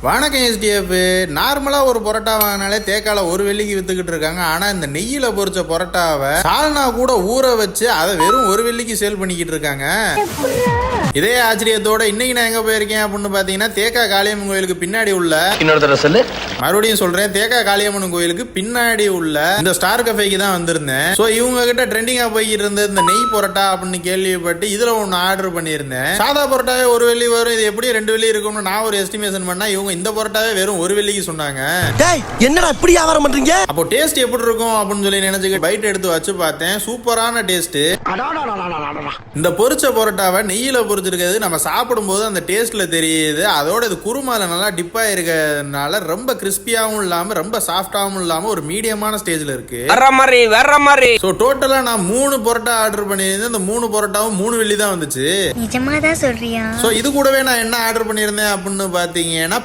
வணக்கம் எஸ்டிஎஃப். நார்மலாக ஒரு பரோட்டா வாங்கினாலே தேக்கால ஒரு வெள்ளிக்கு வித்துக்கிட்டு இருக்காங்க. ஆனால் இந்த நெய்யில் பொரிச்ச பரோட்டாவை சால்னா கூட ஊற வச்சு அதை வெறும் ஒரு வெள்ளிக்கு சேல் பண்ணிக்கிட்டு இருக்காங்க. இதே ஆச்சரியத்தோட இன்னைக்கு நான் எங்க போயிருக்கேன் அப்படின்னு பாத்தீங்கன்னா தேக்கா காளியம்மன் கோயிலுக்கு பின்னாடி உள்ள மறுபடியும் சொல்றேன், தேக்கா காளியம்மன் கோயிலுக்கு பின்னாடி உள்ள இந்த ஸ்டார் கஃபேக்கு தான் வந்திருந்தேன். ஸோ இவங்க கிட்ட ட்ரெண்டிங்கா போய்கிட்டு இருந்த இந்த நெய் பரோட்டா அப்படின்னு கேள்விப்பட்டு இதுல ஒன்று ஆர்டர் பண்ணியிருந்தேன். சாதா பரோட்டாவே ஒரு வெள்ளி வரும், இது எப்படி 2 வெள்ளி இருக்கும்னு நான் ஒரு எஸ்டிமேஷன் பண்ணா இவங்க இந்த பரோட்டாவே வெறும் ஒரு வெள்ளிக்கு சொன்னாங்க. என்னடா இப்படி வியாபாரம் பண்றீங்க? அப்போ டேஸ்ட் எப்படி இருக்கும் அப்படின்னு சொல்லி நினைச்சு பைட் எடுத்து வச்சு பார்த்தேன். சூப்பரான டேஸ்ட். இந்த பொரிச்ச பரோட்டாவை நெய்யில பொரிச்சிருக்கிறது நம்ம சாப்பிடும் போது அந்த டேஸ்ட்ல தெரியுது. அதோட இது குருமால நல்லா டிப்பா இருக்கிறதுனால ரொம்ப கிறிஸ்பியாவும் இல்லாம ரொம்ப சாஃப்டாவும் இல்லாம ஒரு மீடியமான ஸ்டேஜ்ல இருக்கு. வேற மாதிரி. சோ டோட்டலா நான் 3 பரோட்டா ஆர்டர் பண்ணியிருந்தேன். இந்த 3 பரோட்டாவும் 3 வெள்ளி தான் வந்துச்சு. நிஜமாதான் சொல்றியா? சோ இது கூடவே நான் என்ன ஆர்டர் பண்ணியிருந்தேன் அப்படின்னு பாத்தீங்கன்னா